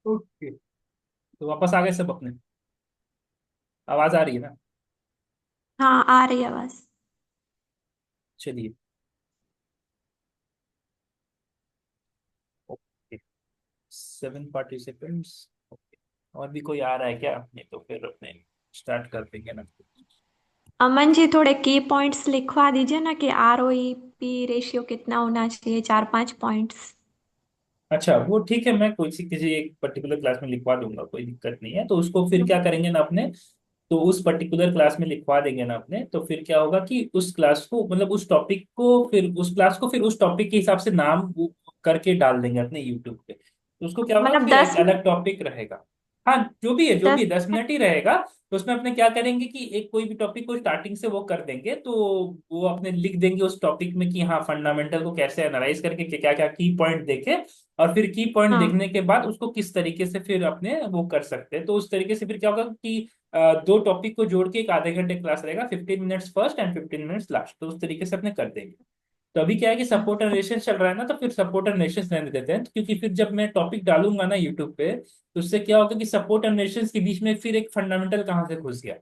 Okay. तो वापस आ गए सब अपने। आवाज आ रही है ना? हाँ, आ रही है आवाज। चलिए। ओके। 7 पार्टिसिपेंट्स। ओके। और भी कोई आ रहा है क्या? नहीं तो फिर अपने स्टार्ट कर देंगे ना। अमन जी, थोड़े की पॉइंट्स लिखवा दीजिए ना कि ROEP रेशियो कितना होना चाहिए, 4-5 पॉइंट्स। अच्छा, वो ठीक है, मैं कोई सी किसी एक पर्टिकुलर क्लास में लिखवा दूंगा, कोई दिक्कत नहीं है। तो उसको फिर क्या करेंगे ना अपने, तो उस पर्टिकुलर क्लास में लिखवा देंगे ना अपने, तो फिर क्या होगा कि उस क्लास को, मतलब उस टॉपिक को, फिर उस क्लास को फिर उस टॉपिक के हिसाब से नाम वो करके डाल देंगे अपने यूट्यूब पे। तो उसको क्या होगा, मतलब फिर एक 10 मिनट। अलग टॉपिक रहेगा। हाँ, जो भी है, जो भी दस है, 10 मिनट ही रहेगा। तो उसमें अपने क्या करेंगे कि एक कोई भी टॉपिक को स्टार्टिंग से वो कर देंगे, तो वो अपने लिख देंगे उस टॉपिक में कि हाँ, फंडामेंटल को कैसे एनालाइज करके क्या क्या की पॉइंट देखे, और फिर की पॉइंट हाँ देखने के बाद उसको किस तरीके से फिर अपने वो कर सकते हैं। तो उस तरीके से फिर क्या होगा कि दो टॉपिक को जोड़ के एक आधे घंटे क्लास रहेगा, 15 minutes first and 15 minutes last, तो उस तरीके से अपने कर देंगे। तो अभी क्या है कि सपोर्ट एंड रेशंस चल रहा है ना, तो फिर सपोर्ट एंड रेशंस रहने देते हैं, क्योंकि फिर जब मैं टॉपिक डालूंगा ना यूट्यूब पे, तो उससे क्या होगा कि सपोर्ट एंड रेशंस के बीच में फिर एक फंडामेंटल कहाँ से घुस गया।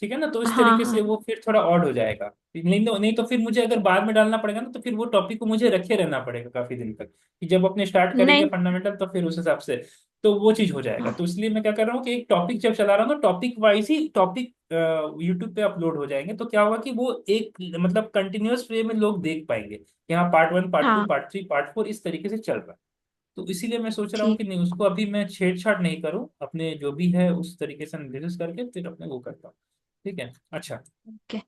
ठीक है ना, तो इस हाँ तरीके से हाँ। वो फिर थोड़ा ऑड हो जाएगा। नहीं तो फिर मुझे अगर बाद में डालना पड़ेगा ना, तो फिर वो टॉपिक को मुझे रखे रहना पड़ेगा काफी दिन तक, कि जब अपने स्टार्ट करेंगे नहीं। फंडामेंटल तो फिर उस हिसाब से तो वो चीज हो जाएगा। हाँ तो इसलिए मैं क्या कर रहा हूँ कि एक टॉपिक जब चला रहा हूँ ना, टॉपिक वाइज ही टॉपिक यूट्यूब पे अपलोड हो जाएंगे, तो क्या होगा कि वो एक मतलब कंटिन्यूअस वे में लोग देख पाएंगे कि हाँ, पार्ट 1, पार्ट 2, हाँ। पार्ट 3, पार्ट 4 इस तरीके से चल रहा है। तो इसीलिए मैं सोच रहा हूँ ठीक। कि नहीं, उसको अभी मैं छेड़छाड़ नहीं करूँ, अपने जो भी है उस तरीके से एनालिसिस करके फिर अपने वो करता हूँ। ठीक है, अच्छा। ओके।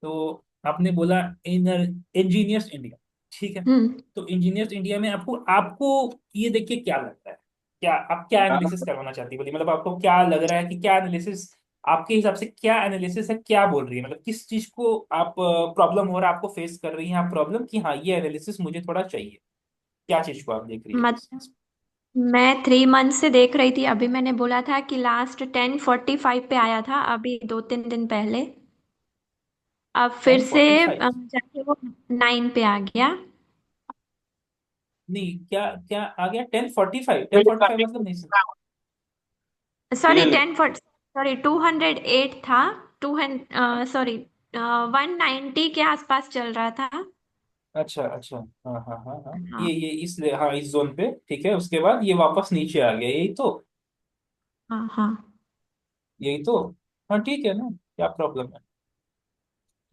तो आपने बोला इनर इंजीनियर्स इंडिया, ठीक है। हम्म। तो इंजीनियर्स इंडिया में आपको आपको ये देख के क्या लगता है, क्या आप क्या एनालिसिस करवाना चाहती है, बोलिए, मतलब आपको क्या लग रहा है कि क्या एनालिसिस, आपके हिसाब से क्या एनालिसिस है, क्या बोल रही है, मतलब किस चीज को आप प्रॉब्लम हो रहा है, आपको फेस कर रही हैं आप प्रॉब्लम, कि हाँ, ये एनालिसिस मुझे थोड़ा चाहिए, क्या चीज को आप देख रही है मतलब मैं 3 मंथ से देख रही थी। अभी मैंने बोला था कि लास्ट 10:45 पे आया था, अभी 2-3 दिन पहले। अब फिर टेन से फोर्टी फाइव जाके वो 9 पे आ गया। नहीं, क्या क्या आ गया? 10:45, 10:45 मतलब नहीं सर। सॉरी 208 था। 200, सॉरी, 190 के आसपास चल रहा था। अच्छा अच्छा, हाँ हाँ हाँ हाँ, हाँ ये इसलिए, हाँ, इस जोन पे ठीक है, उसके बाद ये वापस नीचे आ गया, यही तो। हाँ हाँ। यही तो। हाँ, ठीक है ना, क्या प्रॉब्लम है?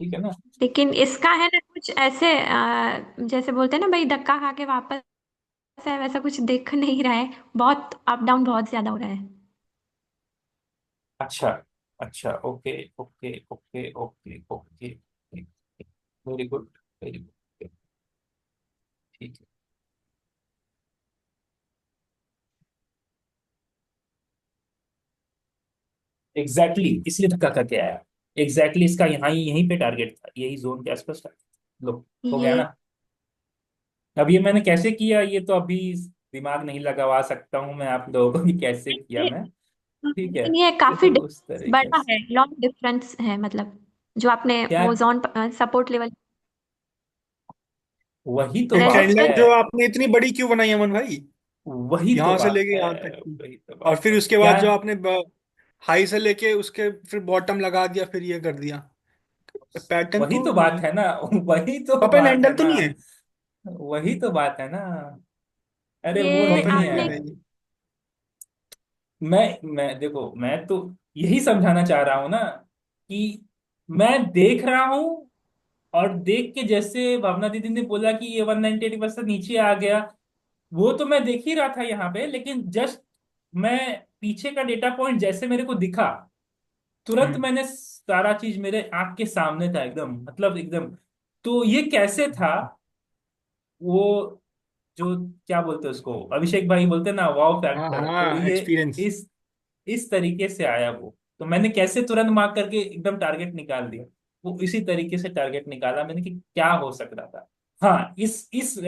ठीक है ना। लेकिन इसका है ना कुछ ऐसे, जैसे बोलते हैं ना भाई, धक्का खा के वापस है, वैसा कुछ दिख नहीं रहा है। बहुत अप डाउन बहुत ज्यादा हो रहा है। अच्छा अच्छा, okay okay okay okay okay, very good, very good, ठीक है। एग्जैक्टली इसलिए धक्का करके आया। इसका यहाँ ही, यहीं पे टारगेट था, यही जोन के आसपास था। लो, हो गया ये ना। अब ये मैंने कैसे किया, ये तो अभी दिमाग नहीं लगवा सकता हूँ मैं आप लोगों को कि कैसे किया ये मैं। ठीक है। लेकिन ये ये काफी तो उस तरीके बड़ा से है, लॉन्ग डिफरेंस है मतलब। जो आपने क्या, वो जोन सपोर्ट लेवल। वही तो एक बात रेजिस्टेंस। कैंडल है। जो आपने इतनी बड़ी क्यों बनाई अमन भाई? वही तो यहां से बात लेके है। यहां तक की। वही तो और बात फिर है उसके क्या। बाद जो आपने हाई से लेके उसके फिर बॉटम लगा दिया, फिर ये कर दिया। पैटर्न वही तो तो बात है ना। वही तो पप एंड बात है हैंडल तो ना। नहीं है? वही तो बात है ना। अरे वो ये पप एंड नहीं आपने। हैंडल है है। ये। मैं देखो, मैं तो यही समझाना चाह रहा हूं ना, कि मैं देख रहा हूं, और देख के जैसे भावना दीदी ने बोला कि ये 198% नीचे आ गया, वो तो मैं देख ही रहा था यहाँ पे, लेकिन जस्ट मैं पीछे का डेटा पॉइंट जैसे मेरे को दिखा, तुरंत हम्म। मैंने सारा चीज मेरे आंख के सामने था एकदम, मतलब एकदम। तो ये कैसे था वो, जो क्या बोलते हैं उसको, अभिषेक भाई बोलते हैं ना, वाव हाँ फैक्टर, तो हाँ, ये एक्सपीरियंस। इस इस तरीके से आया वो। तो मैंने कैसे तुरंत मार्क करके एकदम टारगेट निकाल दिया। वो इसी तरीके से टारगेट निकाला मैंने कि क्या हो सकता था। हाँ, इस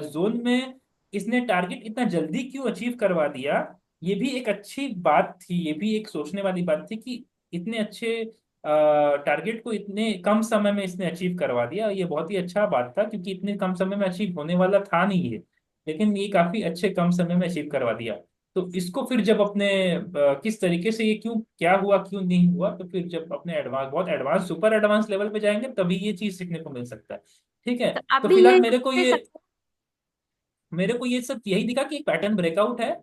जोन में इसने टारगेट इतना जल्दी क्यों अचीव करवा दिया, ये भी एक अच्छी बात थी, ये भी एक सोचने वाली बात थी कि इतने अच्छे टारगेट को इतने कम समय में इसने अचीव करवा दिया। ये बहुत ही अच्छा बात था, क्योंकि इतने कम समय में अचीव होने वाला था नहीं ये, लेकिन ये काफी अच्छे कम समय में अचीव करवा दिया। तो इसको फिर जब अपने किस तरीके से ये क्यों क्या हुआ क्यों नहीं हुआ, तो फिर जब अपने एडवांस बहुत एडवांस सुपर एडवांस लेवल पे जाएंगे तभी ये चीज सीखने को मिल सकता है। ठीक है। तो तो अभी फिलहाल ये मेरे को ये सब यही दिखा कि एक पैटर्न ब्रेकआउट है।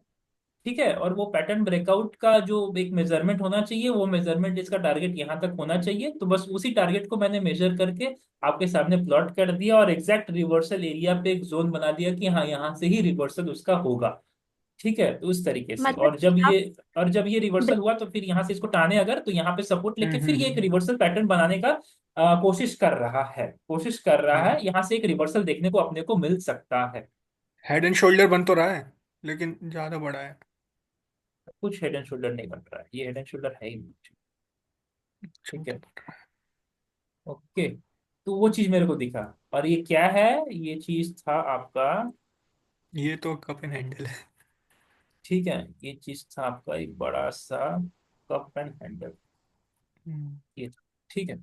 ठीक है, और वो पैटर्न ब्रेकआउट का जो एक मेजरमेंट होना चाहिए, वो मेजरमेंट इसका टारगेट यहाँ तक होना चाहिए, तो बस उसी टारगेट को मैंने मेजर करके आपके सामने प्लॉट कर दिया और एग्जैक्ट रिवर्सल एरिया पे एक जोन बना दिया कि हाँ यहाँ से ही रिवर्सल उसका होगा। ठीक है, तो उस तरीके से, मतलब कि अब और जब ये रिवर्सल हुआ तो फिर यहाँ से इसको टाने अगर, तो यहाँ पे सपोर्ट लेके फिर ये एक हम्म। रिवर्सल पैटर्न बनाने का कोशिश कर रहा है, कोशिश कर रहा हाँ, है, यहाँ से एक रिवर्सल देखने को अपने को मिल सकता है। हेड एंड शोल्डर बन तो रहा है, लेकिन ज्यादा बड़ा है। कुछ हेड एंड शोल्डर नहीं बन रहा है, ये हेड एंड शोल्डर है ही नहीं। अच्छा ठीक तो है। बन रहा ओके। तो वो चीज मेरे को दिखा। और ये क्या है, ये चीज था आपका, है, ये तो कप एंड हैंडल है। ठीक है, ये चीज था आपका एक बड़ा सा कप एंड हैंडल, हम्म ये था। ठीक है।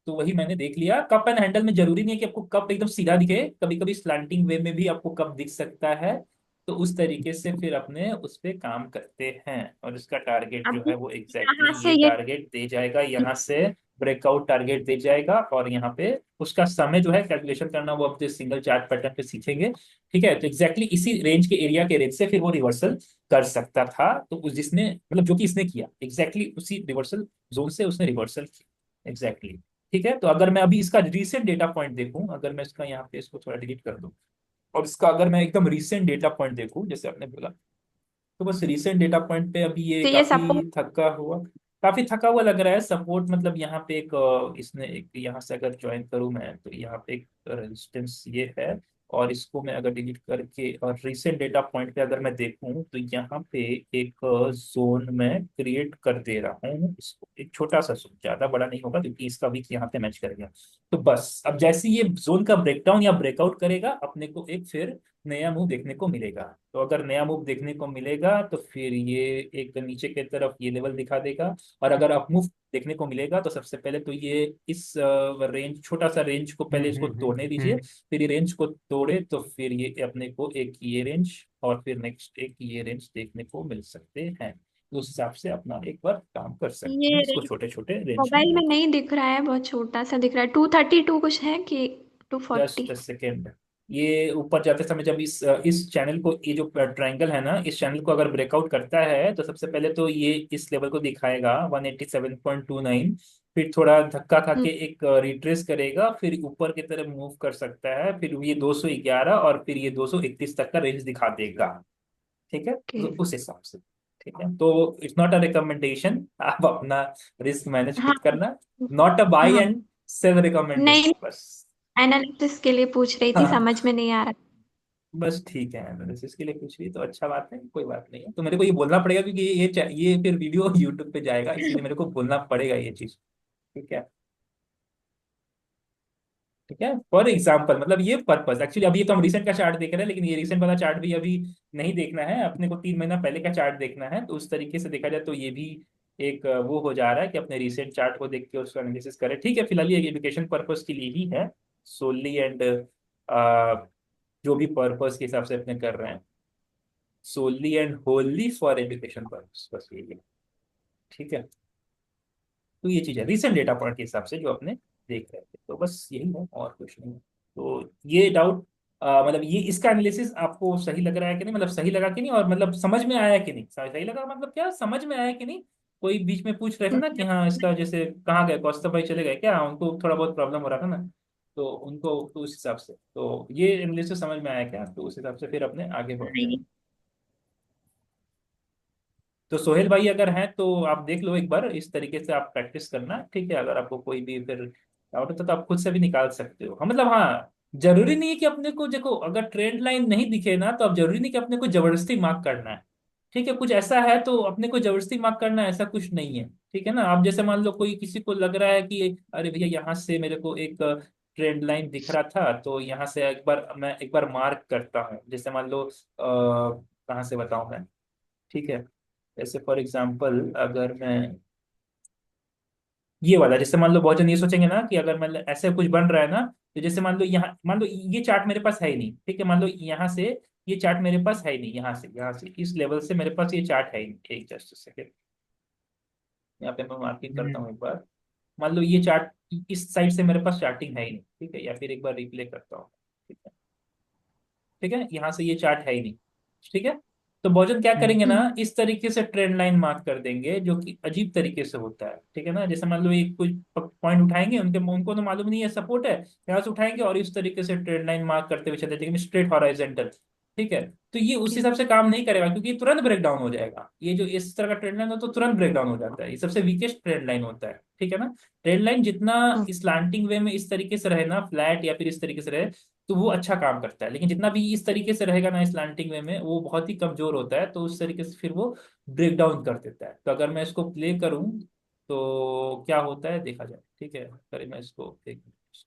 तो वही मैंने देख लिया। कप एंड हैंडल में जरूरी नहीं है कि आपको कप एकदम सीधा दिखे, कभी कभी स्लांटिंग वे में भी आपको कप दिख सकता है। तो उस तरीके से फिर अपने उस पे काम करते हैं, और इसका टारगेट जो अभी है वो एग्जैक्टली यहाँ से ये ये टारगेट दे जाएगा, यहाँ से ब्रेकआउट टारगेट दे जाएगा, और यहाँ पे उसका समय जो है कैलकुलेशन करना वो अपने सिंगल चार्ट पैटर्न पे सीखेंगे। ठीक है, तो एग्जैक्टली इसी रेंज के एरिया के रेंज से फिर वो रिवर्सल कर सकता था, तो उस जिसने मतलब जो कि इसने किया एग्जैक्टली उसी रिवर्सल जोन से उसने रिवर्सल किया एग्जैक्टली। ठीक है, तो अगर मैं अभी इसका रीसेंट डेटा पॉइंट देखूं, अगर मैं इसका यहाँ पे इसको थोड़ा डिलीट कर दूं, और इसका अगर मैं एकदम रीसेंट डेटा पॉइंट देखूं जैसे आपने बोला, तो बस रीसेंट डेटा पॉइंट पे अभी ये तो ये काफी सपोर्ट थका हुआ लग रहा है। सपोर्ट मतलब यहाँ पे एक इसने एक यहाँ से अगर ज्वाइन करूँ मैं, तो यहाँ पे एक रेजिस्टेंस ये है, और इसको मैं अगर डिलीट करके और रीसेंट डेटा पॉइंट पे अगर मैं देखूं, तो यहाँ पे एक जोन में क्रिएट कर दे रहा हूँ इसको, एक छोटा सा जोन, ज्यादा बड़ा नहीं होगा क्योंकि इसका वीक यहाँ पे मैच करेगा। तो बस अब जैसे ये जोन का ब्रेकडाउन या ब्रेकआउट करेगा, अपने को एक फिर नया मूव देखने को मिलेगा। तो अगर नया मूव देखने को मिलेगा तो फिर ये एक नीचे की तरफ ये लेवल दिखा देगा, और अगर अप मूव देखने को मिलेगा तो सबसे पहले तो ये इस रेंज, छोटा सा रेंज को पहले इसको तोड़ने दीजिए। हम्म। फिर ये रेंज को तोड़े तो फिर ये अपने को एक ये रेंज और फिर नेक्स्ट एक ये रेंज देखने को मिल सकते हैं। तो उस हिसाब से अपना एक बार काम कर सकते हैं, ये इसको छोटे छोटे रेंज में मोबाइल में लेके। नहीं दिख रहा है, बहुत छोटा सा दिख रहा है। 232 कुछ है कि 240? जस्ट अ सेकेंड, ये ऊपर जाते समय जब इस चैनल को, ये जो ट्रायंगल है ना, इस चैनल को अगर ब्रेकआउट करता है तो सबसे पहले तो ये इस लेवल को दिखाएगा 187.29। फिर थोड़ा धक्का खा के एक रिट्रेस करेगा, फिर ऊपर की तरफ मूव कर सकता है, फिर ये 211 और फिर ये 231 तक का रेंज दिखा देगा। ठीक है, ओके। तो उस हिसाब से। ठीक है, तो इट्स नॉट अ रिकमेंडेशन, आप अपना रिस्क मैनेज हाँ खुद करना। नॉट अ बाई हाँ। एंड सेल रिकमेंडेशन नहीं, बस। एनालिसिस के लिए पूछ रही थी, हाँ, समझ में नहीं आ रहा। बस ठीक है, एनालिसिस के लिए कुछ भी तो अच्छा बात है, कोई बात नहीं है। तो मेरे को ये बोलना पड़ेगा क्योंकि ये फिर वीडियो यूट्यूब पे जाएगा, इसीलिए मेरे को बोलना पड़ेगा ये चीज। ठीक है। ठीक है, फॉर एग्जाम्पल मतलब ये पर्पस एक्चुअली, अभी ये तो हम रिसेंट का चार्ट देख रहे हैं, लेकिन ये रिसेंट वाला चार्ट भी अभी नहीं देखना है अपने को, 3 महीना पहले का चार्ट देखना है। तो उस तरीके से देखा जाए तो ये भी एक वो हो जा रहा है कि अपने रिसेंट चार्ट को देख के उसका एनालिसिस करें। ठीक है, फिलहाल ये एजुकेशन पर्पस के लिए ही है सोली, एंड जो भी पर्पस के हिसाब से अपने कर रहे हैं, solely and wholly for education purpose, बस यही है। ठीक है, तो ये चीज है रिसेंट डेटा पॉइंट के हिसाब से जो अपने देख रहे थे, तो बस यही है और कुछ नहीं। तो ये डाउट मतलब ये इसका एनालिसिस आपको सही लग रहा है कि नहीं, मतलब सही लगा कि नहीं, और मतलब समझ में आया कि नहीं, सही लगा मतलब क्या समझ में आया कि नहीं। कोई बीच में पूछ रहे थे ना कि हाँ इसका जैसे कहाँ गए कौस्तभ भाई, चले गए क्या, उनको थोड़ा बहुत प्रॉब्लम हो रहा था ना, तो उनको तो उस हिसाब से तो ये एनालिसिस समझ में आया क्या, तो उस हिसाब से फिर अपने आगे बढ़ते हैं। नहीं। तो सोहेल भाई अगर हैं तो आप देख लो एक बार, इस तरीके से आप प्रैक्टिस करना, ठीक है। अगर आपको कोई भी फिर डाउट होता तो आप खुद से भी निकाल सकते हो। हाँ मतलब हाँ, जरूरी नहीं है कि अपने को, देखो अगर ट्रेंड लाइन नहीं दिखे ना तो अब जरूरी नहीं कि अपने को जबरदस्ती मार्क करना है, ठीक है। कुछ ऐसा है तो अपने को जबरदस्ती मार्क करना है, ऐसा कुछ नहीं है, ठीक है ना। आप जैसे मान लो कोई किसी को लग रहा है कि अरे भैया यहाँ से मेरे को एक ट्रेंड लाइन दिख रहा था, तो यहाँ से एक बार मैं एक बार मार्क करता हूँ, जैसे मान लो कहाँ से बताऊँ मैं, ठीक है। जैसे फॉर एग्जाम्पल अगर मैं ये वाला, जैसे मान लो बहुत जन ये सोचेंगे ना कि अगर मतलब ऐसे कुछ बन रहा है ना, तो जैसे मान लो यहाँ, मान लो ये चार्ट मेरे पास है ही नहीं, ठीक है। मान लो यहाँ से ये चार्ट मेरे पास है ही नहीं, यहाँ से इस लेवल से मेरे पास ये चार्ट है ही नहीं। एक जस्ट सेकेंड, यहाँ पे मैं मार्किंग करता हम्म। हूँ एक बार। मान लो ये चार्ट इस साइड से मेरे पास चार्टिंग है ही नहीं, ठीक है। या फिर एक बार रिप्ले करता हूँ, ठीक है। ठीक है, यहाँ से ये चार्ट है ही नहीं, ठीक है। तो बहुजन क्या हम्म। करेंगे ना, हम्म। इस तरीके से ट्रेंड लाइन मार्क कर देंगे, जो कि अजीब तरीके से होता है, ठीक है ना। जैसे मान लो एक कुछ पॉइंट उठाएंगे, उनके उनको तो मालूम नहीं है सपोर्ट है, यहाँ से उठाएंगे और इस तरीके से ट्रेंड लाइन मार्क करते हुए चले जाएंगे, स्ट्रेट हॉराइजेंटल, ठीक है। तो ये उस ओके। हिसाब से काम नहीं करेगा, क्योंकि ये तुरंत ब्रेक डाउन हो जाएगा। ये जो इस तरह का ट्रेंड लाइन हो तो तुरंत ब्रेक डाउन हो जाता है, ये सबसे वीकेस्ट ट्रेंड लाइन होता है, ठीक है ना। ट्रेंड लाइन जितना स्लांटिंग वे में इस तरीके से रहे ना, फ्लैट या फिर इस तरीके से रहे, तो वो अच्छा काम करता है। लेकिन जितना भी इस तरीके से रहेगा ना स्लांटिंग वे में, वो बहुत ही कमजोर होता है, तो उस तरीके से फिर वो ब्रेक डाउन कर देता है। तो अगर मैं इसको प्ले करूं तो क्या होता है देखा जाए, ठीक है। अरे मैं इसको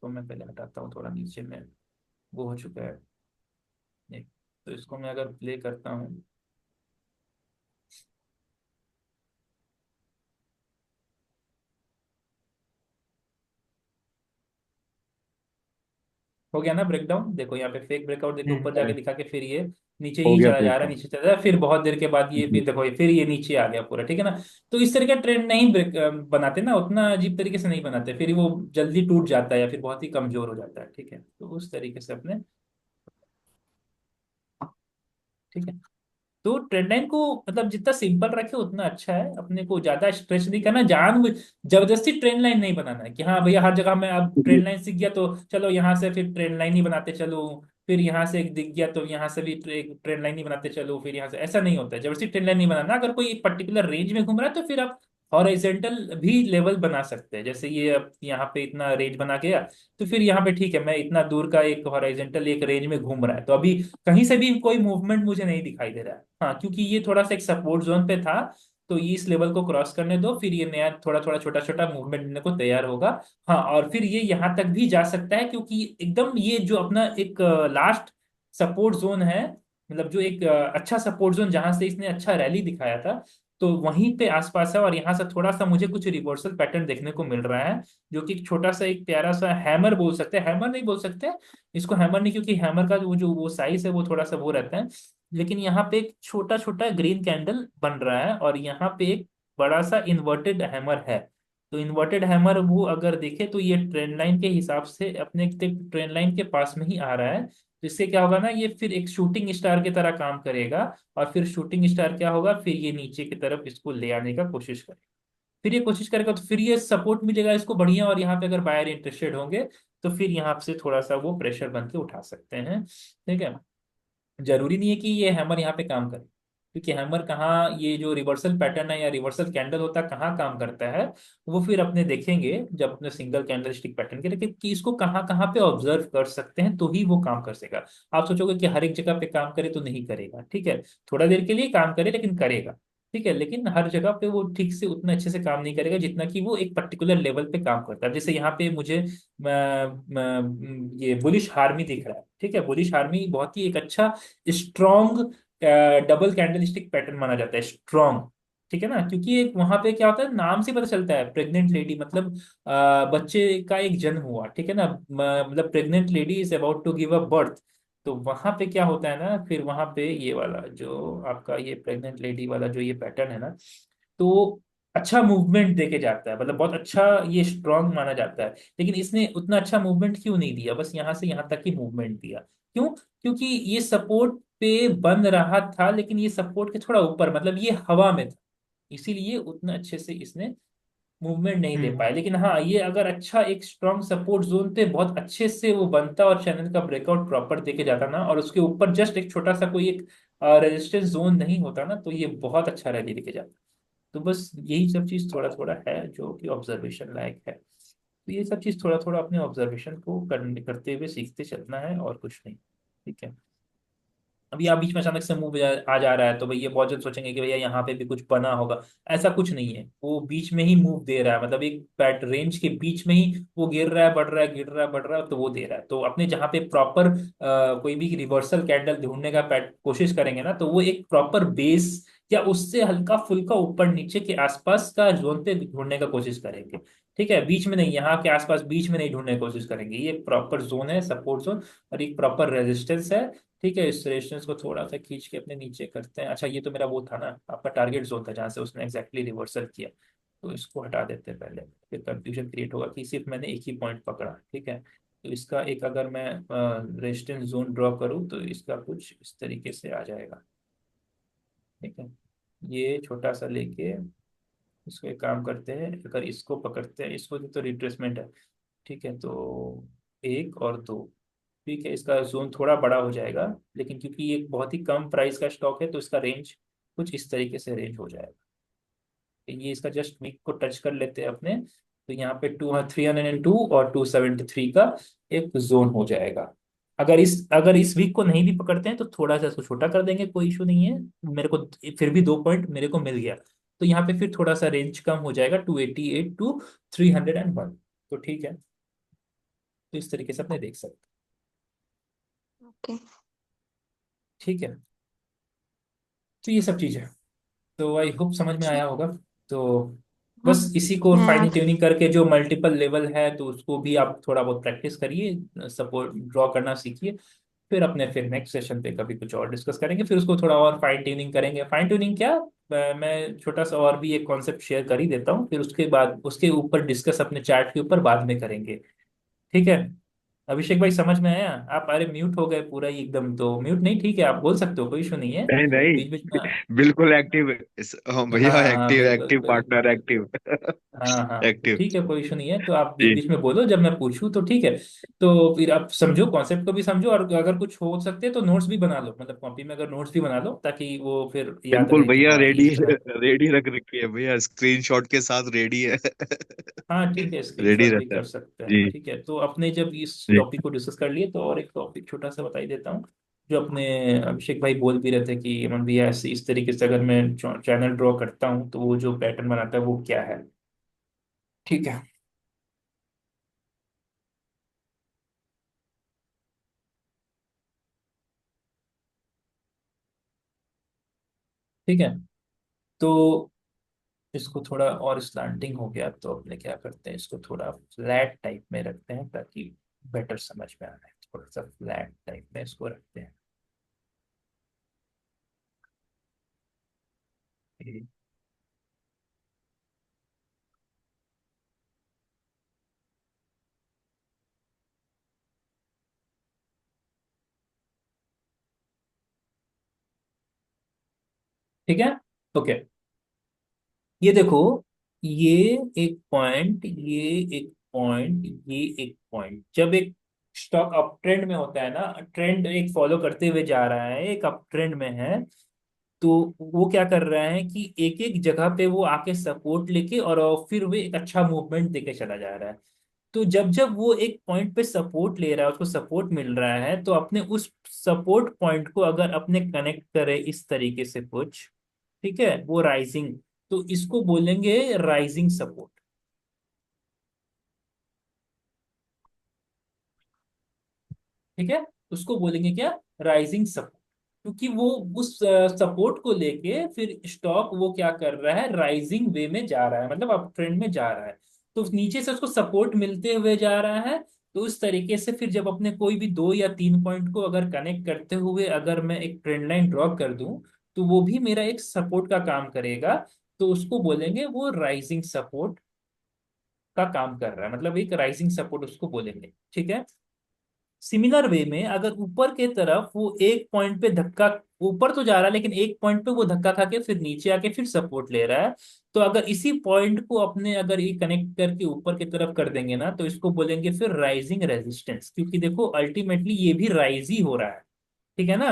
मैं पहले हटाता हूँ, थोड़ा नीचे में वो हो चुका है एक। तो इसको मैं अगर प्ले करता हूँ, हो गया ना ब्रेकडाउन। देखो यहाँ पे फेक ब्रेकआउट, देखो ऊपर जाके हम्म। दिखा के फिर ये नीचे हो ही गया चला जा रहा है, ब्रेकडाउन। नीचे चला जा रहा है, फिर बहुत देर के बाद ये फिर देखो ये फिर ये नीचे आ गया पूरा, ठीक है ना। तो इस तरह का ट्रेंड नहीं ब्रेक बनाते ना, उतना अजीब तरीके से नहीं बनाते, फिर वो जल्दी टूट जाता है या फिर बहुत ही कमजोर हो जाता है, ठीक है। तो उस तरीके से अपने, ठीक है। तो ट्रेंड लाइन को मतलब जितना सिंपल रखे उतना अच्छा है, अपने को ज्यादा स्ट्रेच नहीं करना, जबरदस्ती ट्रेंड लाइन नहीं बनाना है कि हाँ भैया हर जगह मैं अब ट्रेंड लाइन सीख गया तो चलो यहाँ से फिर ट्रेंड लाइन ही बनाते चलो, फिर यहाँ से एक दिख गया तो यहाँ से भी ट्रेंड लाइन ही बनाते चलो, फिर यहाँ से, ऐसा नहीं होता है। जबरदस्ती ट्रेंड लाइन नहीं बनाना। अगर कोई एक पर्टिकुलर रेंज में घूम रहा है तो फिर आप हॉरिजॉन्टल भी लेवल बना सकते हैं, जैसे ये अब यहाँ पे इतना रेंज बना गया, तो फिर यहाँ पे ठीक है, मैं इतना दूर का एक हॉरिजॉन्टल एक रेंज में घूम रहा है, तो अभी कहीं से भी कोई मूवमेंट मुझे नहीं दिखाई दे रहा है। हाँ क्योंकि ये थोड़ा सा एक सपोर्ट जोन पे था, तो ये इस लेवल को क्रॉस करने दो, फिर ये नया थोड़ा थोड़ा छोटा छोटा मूवमेंट लेने को तैयार होगा। हाँ और फिर ये यहाँ तक भी जा सकता है, क्योंकि एकदम ये जो अपना एक लास्ट सपोर्ट जोन है, मतलब जो एक अच्छा सपोर्ट जोन जहां से इसने अच्छा रैली दिखाया था, तो वहीं पे आसपास है। और यहाँ से थोड़ा सा मुझे कुछ रिवर्सल पैटर्न देखने को मिल रहा है, जो कि एक छोटा सा एक प्यारा सा हैमर बोल सकते हैं, हैमर नहीं बोल सकते इसको हैमर नहीं, क्योंकि हैमर का जो वो साइज है वो थोड़ा सा वो रहता है। लेकिन यहाँ पे एक छोटा छोटा ग्रीन कैंडल बन रहा है, और यहाँ पे एक बड़ा सा इन्वर्टेड हैमर है। तो इन्वर्टेड हैमर वो अगर देखे तो ये ट्रेंड लाइन के हिसाब से अपने ट्रेंड लाइन के पास में ही आ रहा है। तो इससे क्या होगा ना, ये फिर एक शूटिंग स्टार की तरह काम करेगा, और फिर शूटिंग स्टार क्या होगा, फिर ये नीचे की तरफ इसको ले आने का कोशिश करेगा। फिर ये कोशिश करेगा तो फिर ये सपोर्ट मिलेगा इसको बढ़िया, और यहाँ पे अगर बायर इंटरेस्टेड होंगे तो फिर यहाँ से थोड़ा सा वो प्रेशर बन के उठा सकते हैं, ठीक है। जरूरी नहीं है कि ये हैमर यहाँ पे काम करे, क्योंकि हैमर कहाँ, ये जो रिवर्सल पैटर्न है या रिवर्सल कैंडल होता है कहाँ काम करता है, वो फिर अपने देखेंगे जब अपने सिंगल कैंडल स्टिक पैटर्न के, लेकिन कि इसको कहाँ कहाँ पे ऑब्जर्व कर सकते हैं तो ही वो काम कर सकेगा। आप सोचोगे कि हर एक जगह पे काम करे तो नहीं करेगा, ठीक है। थोड़ा देर के लिए काम करे लेकिन करेगा, ठीक है। लेकिन हर जगह पे वो ठीक से उतना अच्छे से काम नहीं करेगा जितना कि वो एक पर्टिकुलर लेवल पे काम करता है। जैसे यहाँ पे मुझे ये बुलिश हार्मी दिख रहा है, ठीक है। बुलिश हार्मी बहुत ही एक अच्छा स्ट्रॉन्ग डबल कैंडलस्टिक पैटर्न माना जाता है, स्ट्रॉन्ग, ठीक है ना। क्योंकि एक वहां पे क्या होता है, नाम से पता चलता है प्रेग्नेंट लेडी, मतलब बच्चे का एक जन्म हुआ, ठीक है ना। मतलब pregnant lady is about to give a birth. तो वहां पे क्या होता है ना, फिर वहां पे ये वाला जो आपका ये प्रेग्नेंट लेडी वाला जो ये पैटर्न है ना, तो अच्छा मूवमेंट देके जाता है, मतलब बहुत अच्छा ये स्ट्रांग माना जाता है। लेकिन इसने उतना अच्छा मूवमेंट क्यों नहीं दिया, बस यहाँ से यहाँ तक ही मूवमेंट दिया। क्यों? क्योंकि ये सपोर्ट पे बन रहा था, लेकिन ये सपोर्ट के थोड़ा ऊपर, मतलब ये हवा में था, इसीलिए उतना अच्छे से इसने मूवमेंट नहीं दे हम्म। पाए। लेकिन हाँ, ये अगर अच्छा एक स्ट्रॉन्ग सपोर्ट जोन पे बहुत अच्छे से वो बनता और चैनल का ब्रेकआउट प्रॉपर देके जाता ना, और उसके ऊपर जस्ट एक छोटा सा कोई एक रेजिस्टेंस जोन नहीं होता ना, तो ये बहुत अच्छा रैली लेके जाता। तो बस यही सब चीज थोड़ा थोड़ा है जो कि ऑब्जर्वेशन लायक है। तो ये सब चीज थोड़ा थोड़ा अपने ऑब्जर्वेशन को करते हुए सीखते चलना है, और कुछ नहीं। ठीक है। अभी आप बीच में अचानक से मूव आ जा रहा है तो भैया बहुत जन सोचेंगे कि भैया यहाँ पे भी कुछ बना होगा। ऐसा कुछ नहीं है, वो बीच में ही मूव दे रहा है, मतलब एक पैट रेंज के बीच में ही वो गिर रहा है, बढ़ रहा है, गिर रहा है, बढ़ रहा है, तो वो दे रहा है। तो अपने जहाँ पे प्रॉपर कोई भी रिवर्सल कैंडल ढूंढने का कोशिश करेंगे ना, तो वो एक प्रॉपर बेस या उससे हल्का फुल्का ऊपर नीचे के आसपास का जोन पे ढूंढने का कोशिश करेंगे। ठीक है, बीच में नहीं, यहाँ के आसपास बीच में नहीं ढूंढने की कोशिश करेंगे। ये प्रॉपर जोन है, सपोर्ट जोन, और एक प्रॉपर रेजिस्टेंस है। ठीक है, इस रेजिस्टेंस को थोड़ा सा खींच के अपने नीचे करते हैं। अच्छा, ये तो मेरा वो था ना, आपका टारगेट जोन था जहाँ से उसने एग्जैक्टली रिवर्सल किया। तो इसको हटा देते हैं पहले, फिर कंफ्यूजन क्रिएट होगा कि सिर्फ मैंने एक ही पॉइंट पकड़ा। ठीक है, तो इसका एक अगर मैं रेजिस्टेंस जोन ड्रॉ करूँ तो इसका कुछ इस तरीके से आ जाएगा। ठीक है, ये छोटा सा लेके इसको एक काम करते हैं, अगर इसको पकड़ते हैं, इसको तो रिट्रेसमेंट है। ठीक है, तो एक और दो। ठीक है, इसका जोन थोड़ा बड़ा हो जाएगा, लेकिन क्योंकि ये एक बहुत ही कम प्राइस का स्टॉक है तो इसका रेंज कुछ इस तरीके से रेंज हो जाएगा। तो ये इसका जस्ट वीक को टच कर लेते हैं अपने, तो यहाँ पे 302 और 273 का एक जोन हो जाएगा। अगर इस वीक को नहीं भी पकड़ते हैं तो थोड़ा सा इसको छोटा कर देंगे, कोई इशू नहीं है मेरे को। फिर भी 2 पॉइंट मेरे को मिल गया, तो यहाँ पे फिर थोड़ा सा रेंज कम हो जाएगा, 288 टू 301। तो ठीक है, तो इस तरीके से अपने देख सकते हैं। ओके। ठीक है, तो ये सब चीज़ है। तो आई होप समझ में अच्छा। आया होगा। तो हाँ, बस इसी को मैं फाइनल ट्यूनिंग करके जो मल्टीपल लेवल है तो उसको भी आप थोड़ा बहुत प्रैक्टिस करिए, सपोर्ट ड्रॉ करना सीखिए। फिर नेक्स्ट सेशन पे कभी कुछ और डिस्कस करेंगे, फिर उसको थोड़ा और फाइन ट्यूनिंग करेंगे। फाइन ट्यूनिंग क्या, मैं छोटा सा और भी एक कॉन्सेप्ट शेयर कर ही देता हूँ, फिर उसके बाद उसके ऊपर डिस्कस अपने चार्ट के ऊपर बाद में करेंगे। ठीक है, अभिषेक भाई समझ में आया? आप अरे म्यूट हो गए पूरा ही एकदम, तो म्यूट नहीं, ठीक है आप बोल सकते हो, कोई इशू नहीं है। नहीं नहीं, बीच बीच में बिल्कुल एक्टिव। हाँ भैया, हाँ हाँ, एक्टिव बिल्कुल एक्टिव बिल्कुल। Partner, active. हाँ हाँ, तो एक्टिव। ठीक है, कोई इशू नहीं है, तो आप बीच जी। बीच में बोलो जब मैं पूछूं तो ठीक है। तो फिर आप समझो, कॉन्सेप्ट को भी समझो, और अगर कुछ हो सकते तो नोट्स भी बना लो, मतलब कॉपी में अगर नोट्स भी बना लो, ताकि वो फिर याद बिल्कुल रहे कि भैया, हाँ ये रेडी। इस तरह। रेडी रख रखी है भैया, स्क्रीनशॉट के साथ रेडी है। हाँ ठीक है, रेडी स्क्रीनशॉट भी रहता है। कर सकते हैं। जी। ठीक है, तो अपने जब इस जी। टॉपिक को डिस्कस कर लिए, तो और एक टॉपिक छोटा सा बता ही देता हूँ। जो अपने अभिषेक भाई बोल भी रहे थे कि अमन भैया ऐसे इस तरीके से अगर मैं चैनल ड्रॉ करता हूँ तो वो जो पैटर्न बनाता है वो क्या है। ठीक है। ठीक है, तो इसको थोड़ा और स्लांटिंग हो गया, तो अपने क्या करते हैं, इसको थोड़ा फ्लैट टाइप में रखते हैं ताकि बेटर समझ में आए। थोड़ा सा फ्लैट टाइप में इसको रखते हैं। ठीक है, ओके। ये देखो, ये एक पॉइंट, ये एक पॉइंट, ये एक पॉइंट, जब एक स्टॉक अप ट्रेंड में होता है ना, ट्रेंड एक फॉलो करते हुए जा रहा है, एक अप ट्रेंड में है, तो वो क्या कर रहा है कि एक एक जगह पे वो आके सपोर्ट लेके और फिर वो एक अच्छा मूवमेंट देके चला जा रहा है। तो जब जब वो एक पॉइंट पे सपोर्ट ले रहा है, उसको सपोर्ट मिल रहा है, तो अपने उस सपोर्ट पॉइंट को अगर अपने कनेक्ट करे इस तरीके से कुछ, ठीक है, वो राइजिंग, तो इसको बोलेंगे राइजिंग सपोर्ट। ठीक है, उसको बोलेंगे क्या, राइजिंग सपोर्ट। क्योंकि वो उस सपोर्ट को लेके फिर स्टॉक वो क्या कर रहा है, राइजिंग वे में जा रहा है, मतलब अप ट्रेंड में जा रहा है। तो नीचे से उसको सपोर्ट मिलते हुए जा रहा है। तो उस तरीके से फिर जब अपने कोई भी 2 या 3 पॉइंट को अगर कनेक्ट करते हुए अगर मैं एक ट्रेंड लाइन ड्रॉ कर दूं, तो वो भी मेरा एक सपोर्ट का काम करेगा। तो उसको बोलेंगे वो राइजिंग सपोर्ट का काम कर रहा है, मतलब एक राइजिंग सपोर्ट उसको बोलेंगे। ठीक है, सिमिलर वे में अगर ऊपर के तरफ वो एक पॉइंट पे धक्का, ऊपर तो जा रहा है लेकिन एक पॉइंट पे वो धक्का खा के फिर नीचे आके फिर सपोर्ट ले रहा है, तो अगर इसी पॉइंट को अपने अगर ये कनेक्ट करके ऊपर की तरफ कर देंगे ना, तो इसको बोलेंगे फिर राइजिंग रेजिस्टेंस, क्योंकि देखो अल्टीमेटली ये भी राइज ही हो रहा है। ठीक है ना,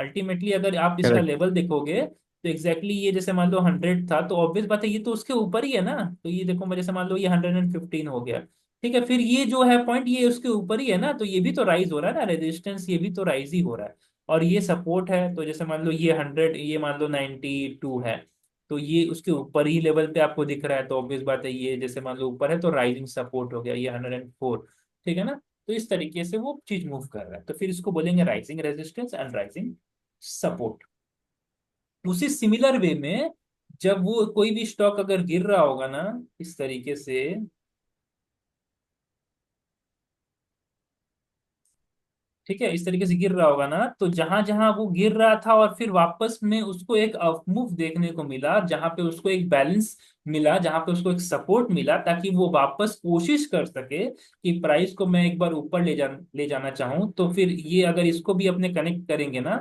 अल्टीमेटली अगर आप इसका करेक्ट। लेवल देखोगे तो एग्जैक्टली ये जैसे मान लो 100 था, तो ऑब्वियस बात है ये तो उसके ऊपर ही है ना। तो ये देखो मैं जैसे मान लो ये 115 हो गया, ठीक है, फिर ये जो है पॉइंट ये उसके ऊपर ही है ना, तो ये भी तो राइज हो रहा है ना, रेजिस्टेंस ये भी तो राइज ही हो रहा है। और ये सपोर्ट है, तो जैसे मान लो ये 100, ये मान लो 92 है, तो ये उसके ऊपर ही लेवल पे आपको दिख रहा है, तो ऑब्वियस बात है ये जैसे मान लो ऊपर है तो राइजिंग सपोर्ट हो गया ये 104, ठीक है ना। तो इस तरीके से वो चीज मूव कर रहा है, तो फिर इसको बोलेंगे rising resistance and rising support. उसी सिमिलर वे में जब वो कोई भी स्टॉक अगर गिर रहा होगा ना इस तरीके से, ठीक है, इस तरीके से गिर रहा होगा ना, तो जहां जहां वो गिर रहा था और फिर वापस में उसको एक मूव देखने को मिला, जहां पे उसको एक बैलेंस मिला, जहां पे उसको एक सपोर्ट मिला, ताकि वो वापस कोशिश कर सके कि प्राइस को मैं एक बार ऊपर ले जाना चाहूं, तो फिर ये अगर इसको भी अपने कनेक्ट करेंगे ना,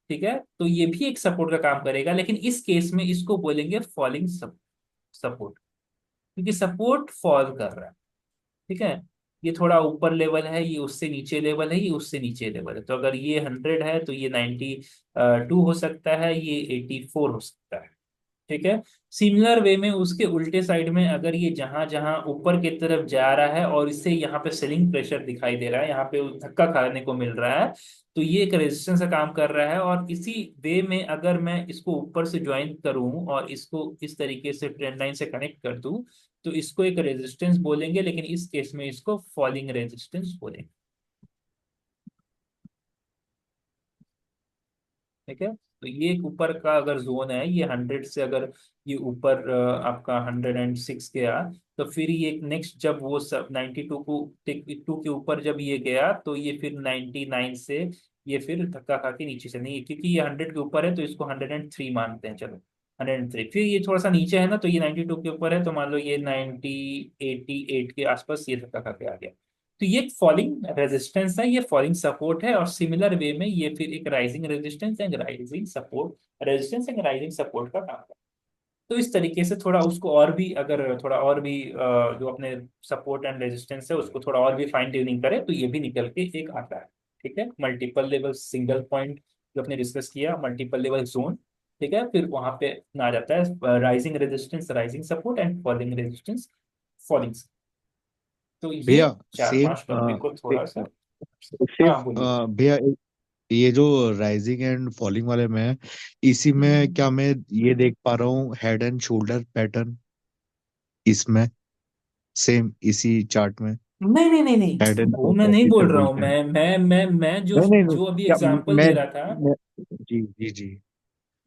ठीक है, तो ये भी एक सपोर्ट का काम करेगा, लेकिन इस केस में इसको बोलेंगे फॉलिंग सपोर्ट, क्योंकि सपोर्ट फॉल कर रहा है, ठीक है। ये थोड़ा ऊपर लेवल है, ये उससे नीचे लेवल है, ये उससे नीचे लेवल है, तो अगर ये 100 है तो ये 92 हो सकता है, ये 84 हो सकता है, ठीक है। सिमिलर वे में उसके उल्टे साइड में अगर ये जहां जहां ऊपर की तरफ जा रहा है और इससे यहाँ पे सेलिंग प्रेशर दिखाई दे रहा है, यहाँ पे धक्का खाने को मिल रहा है, तो ये एक रेजिस्टेंस का काम कर रहा है। और इसी वे में अगर मैं इसको ऊपर से ज्वाइन करूं और इसको इस तरीके से ट्रेंड लाइन से कनेक्ट कर दूं, तो इसको एक रेजिस्टेंस बोलेंगे, लेकिन इस केस में इसको फॉलिंग रेजिस्टेंस बोलेंगे, ठीक है। तो ये एक ऊपर का अगर जोन है, ये 100 से अगर ये ऊपर आपका 106 गया, तो फिर ये नेक्स्ट जब वो सब 92 को 2 के ऊपर जब ये गया, तो ये फिर 99 से ये फिर धक्का खा के नीचे से नहीं, क्योंकि ये 100 के ऊपर है तो इसको 103 मानते हैं, चलो 103, फिर ये थोड़ा सा नीचे है ना, तो ये 92 के ऊपर है, तो मान लो ये 88 के आसपास ये धक्का खा के आ गया। तो ये फॉलिंग रेजिस्टेंस है, ये फॉलिंग सपोर्ट है, और सिमिलर वे में ये फिर एक rising resistance and rising support, resistance and rising support का काम है। तो इस तरीके से थोड़ा उसको और भी अगर थोड़ा और भी जो अपने सपोर्ट एंड रेजिस्टेंस है उसको थोड़ा और भी फाइन ट्यूनिंग करे, तो ये भी निकल के एक आता है, ठीक है। मल्टीपल लेवल सिंगल पॉइंट जो अपने डिस्कस किया, मल्टीपल लेवल जोन, ठीक है, फिर वहां पे आ जाता है rising resistance rising support and falling resistance falling. तो ये भैया चार सेम पांच टॉपिक को थोड़ा सा। सेम हाँ बोलिए। भैया ये जो राइजिंग एंड फॉलिंग वाले में है, इसी में क्या मैं ये देख पा रहा हूँ हेड एंड शोल्डर पैटर्न इसमें, सेम इसी चार्ट में नहीं नहीं नहीं हेड नहीं, एंड वो मैं नहीं शोल्डर बोल रहा हूँ, बोलते हैं। मैं जो नहीं नहीं नहीं, जो अभी क्या एग्जांपल मैं, दे रहा था, मैं जी जी जी,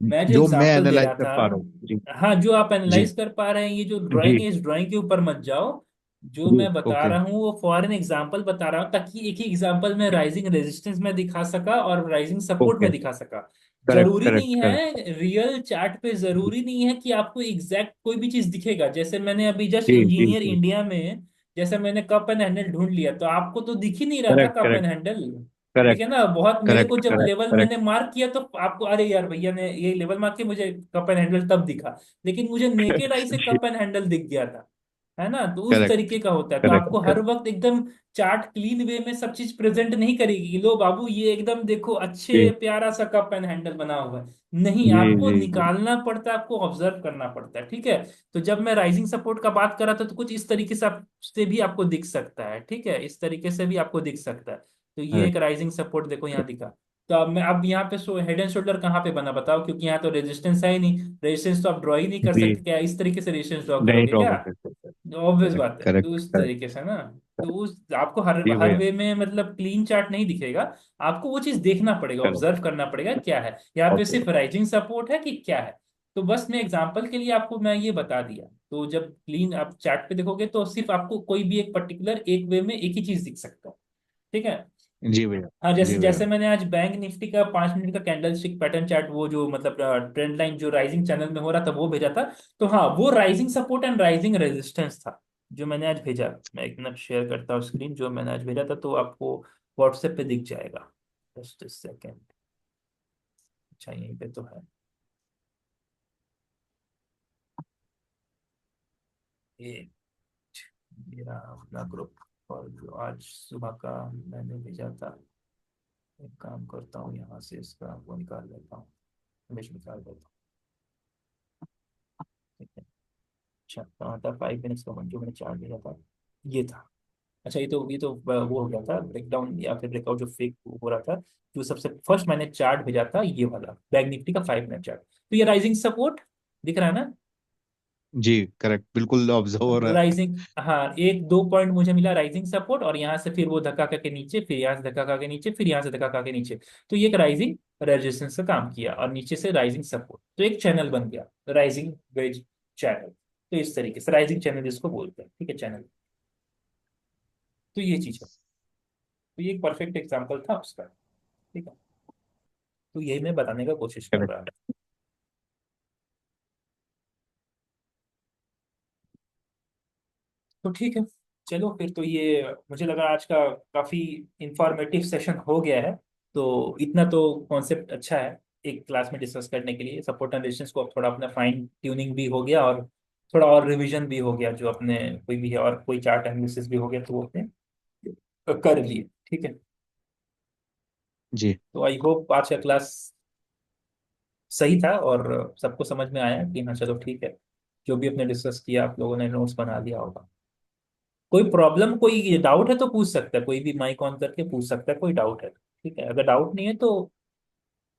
मैं जो जो मैं एग्जांपल दे एनालाइज रहा कर पा रहा हूँ जी। था, हाँ जो आप जी एनालाइज कर पा रहे हैं, ये जो ड्राइंग जी है इस ड्राइंग के ऊपर मत जाओ। जो जी मैं बता ओके। रहा हूँ वो फॉरेन एग्जांपल बता रहा हूँ, ताकि एक ही एग्जांपल में राइजिंग रेजिस्टेंस में दिखा सका और राइजिंग सपोर्ट में ओके दिखा सका। करेक्ट जरूरी नहीं करेक्ट करेक्ट। है रियल चार्ट पे, जरूरी नहीं है कि आपको एग्जैक्ट कोई भी चीज दिखेगा। जैसे मैंने अभी जस्ट जी जी इंजीनियर जी इंडिया में जैसे मैंने कप एंड हैंडल ढूंढ लिया, तो आपको तो दिख ही नहीं रहा था correct cup and correct handle, ठीक है करेक्ट ना। बहुत मेरे को करेक्ट जब करेक्ट लेवल करेक्ट। मैंने मार्क किया तो आपको अरे यार भैया ने ये लेवल मार्क किया, मुझे कप एंड हैंडल तब दिखा, लेकिन मुझे नेकेड आई से जी कप एंड हैंडल दिख गया था, है ना। तो उस करेक्ट तरीके का होता है, तो करेक्ट आपको हर करेक्ट। वक्त एकदम चार्ट क्लीन वे में सब चीज प्रेजेंट नहीं करेगी कि लो बाबू ये एकदम देखो अच्छे जी प्यारा सा कप एंड हैंडल बना हुआ है, नहीं, जी आपको जी जी निकालना पड़ता है, आपको ऑब्जर्व करना पड़ता है, ठीक है। तो जब मैं राइजिंग सपोर्ट का बात कर रहा था, तो कुछ इस तरीके से से भी आपको दिख सकता है, ठीक है, इस तरीके से भी आपको दिख सकता है। तो ये एक करेक्ट। राइजिंग सपोर्ट देखो यहाँ दिखा। तो अब यहाँ पे हेड एंड शोल्डर कहाँ पे बना बताओ, क्योंकि यहाँ तो रेजिस्टेंस है ही नहीं, रेजिस्टेंस तो आप ड्रॉ ही नहीं कर जी सकते, क्या इस तरीके से रेजिस्टेंस ड्रॉ नहीं करोगे ड्रॉ क्या? कर सकते। ऑब्वियस करेक्ट बात है, तो करेक्ट उस करेक्ट। तरीके से ना, तो उस आपको हर जी हर भैया। वे में मतलब क्लीन चार्ट नहीं दिखेगा, आपको वो चीज देखना पड़ेगा, करेक्ट। ऑब्जर्व करना पड़ेगा क्या है यहाँ पे, ओके। सिर्फ राइजिंग सपोर्ट है कि क्या है। तो बस मैं एग्जांपल के लिए आपको मैं ये बता दिया, तो जब क्लीन आप चार्ट पे देखोगे तो सिर्फ आपको कोई भी एक पर्टिकुलर एक वे में एक ही चीज दिख सकता है, ठीक है। जी भैया। हाँ जैसे जी जैसे भैया। मैंने आज बैंक निफ्टी का 5 मिनट का कैंडल स्टिक पैटर्न चार्ट, वो जो मतलब ट्रेंड लाइन जो राइजिंग चैनल में हो रहा था वो भेजा था, तो हाँ वो rising support and rising resistance था जो मैंने आज भेजा। मैं एक मिनट शेयर करता हूँ स्क्रीन, जो मैंने आज भेजा था, तो आपको व्हाट्सएप पे दिख जाएगा, जस्ट सेकेंड। अच्छा यहीं पे तो है ये, मेरा अपना ग्रुप, और जो आज सुबह का मैंने भेजा था, एक काम करता हूँ, यहाँ से इसका वो निकाल लेता हूँ, इमेज निकाल लेता हूँ। ठीक है। अच्छा कहाँ था, 5 मिनट्स का जो मैंने चार्ट दिया था, ये था। अच्छा ये तो वो हो गया था ब्रेकडाउन या फिर ब्रेकआउट जो फेक हो रहा था। जो सबसे फर्स्ट मैंने चार्ट भेजा था ये वाला बैंक निफ्टी का 5 मिनट चार्ट, तो ये राइजिंग सपोर्ट दिख रहा है ना। जी करेक्ट, बिल्कुल ऑब्जर्व हो रहा है। राइजिंग, हाँ, एक दो पॉइंट मुझे मिला राइजिंग सपोर्ट, और यहाँ से फिर वो धक्का करके नीचे, फिर यहाँ से धक्का करके नीचे, फिर यहाँ से धक्का करके नीचे। तो ये एक राइजिंग रेजिस्टेंस का काम किया, और नीचे से राइजिंग सपोर्ट, तो एक चैनल बन गया, राइजिंग वेज चैनल। तो इस तरीके से राइजिंग चैनल इसको बोलते हैं, ठीक है, चैनल। तो ये चीज है, तो ये एक परफेक्ट एग्जाम्पल था उसका। ठीक है, तो यही मैं बताने का कोशिश कर रहा करेक्ट। था। तो ठीक है, चलो फिर तो ये मुझे लगा आज का काफी इंफॉर्मेटिव सेशन हो गया है। तो इतना तो कॉन्सेप्ट अच्छा है एक क्लास में डिस्कस करने के लिए। सपोर्ट एंड रेजिस्टेंस को अब थोड़ा अपना फाइन ट्यूनिंग भी हो गया, और थोड़ा और रिवीजन भी हो गया, जो अपने कोई भी है, और कोई चार्ट एनालिसिस भी हो गया, तो वो अपने कर लिए। ठीक है, जी तो आई होप आज का क्लास सही था और सबको समझ में आया कि हाँ चलो ठीक है, जो भी अपने डिस्कस किया आप लोगों ने नोट्स बना लिया होगा। कोई प्रॉब्लम, कोई डाउट है तो पूछ सकता है, कोई भी माइक ऑन करके पूछ सकता है, कोई डाउट है। ठीक है, अगर डाउट नहीं है तो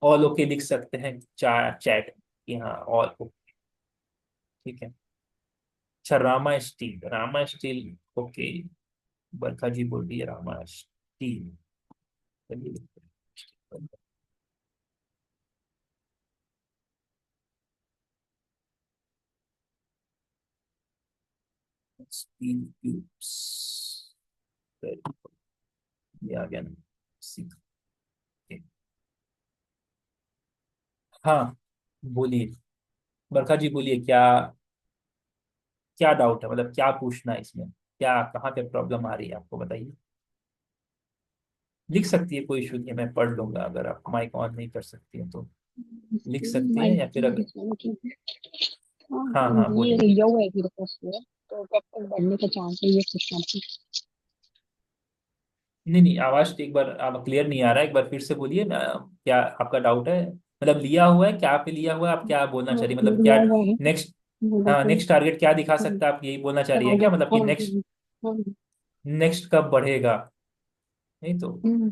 ऑल ओके लिख सकते हैं चैट कि हाँ ऑल ओके। ठीक है। अच्छा, रामा स्टील ओके, बरखा जी बोल रही है रामा स्टील। चलिए लिखते हैं। स्टील ट्यूब्स, ये आ गया ना, सीख के। हाँ, बोलिए, बरखा जी बोलिए, क्या क्या डाउट है, मतलब क्या पूछना है इसमें, क्या कहाँ पे प्रॉब्लम आ रही है आपको बताइए। लिख सकती है, कोई इशू नहीं है, मैं पढ़ लूंगा, अगर आप माइक ऑन नहीं कर सकती हैं तो लिख सकती हैं, या फिर अगर, हाँ, हाँ हाँ ये बोलिए। लिया हुआ है मेरे पास में, तो कब तक बढ़ने का चांस है ये पूछना थी। नहीं नहीं, आवाज एक बार आप क्लियर नहीं आ रहा है, एक बार फिर से बोलिए ना, क्या आपका डाउट है, मतलब लिया हुआ है क्या, पे लिया हुआ है, आप क्या बोलना चाह रही है, मतलब क्या लिया हुआ है, नेक्स्ट, मतलब हाँ नेक्स्ट टारगेट क्या दिखा हाँ, सकता है, आप यही बोलना चाह रही है क्या, हाँ, मतलब कि हाँ, नेक्स्ट, हाँ, नेक्स्ट कब बढ़ेगा, नहीं तो। हम्म,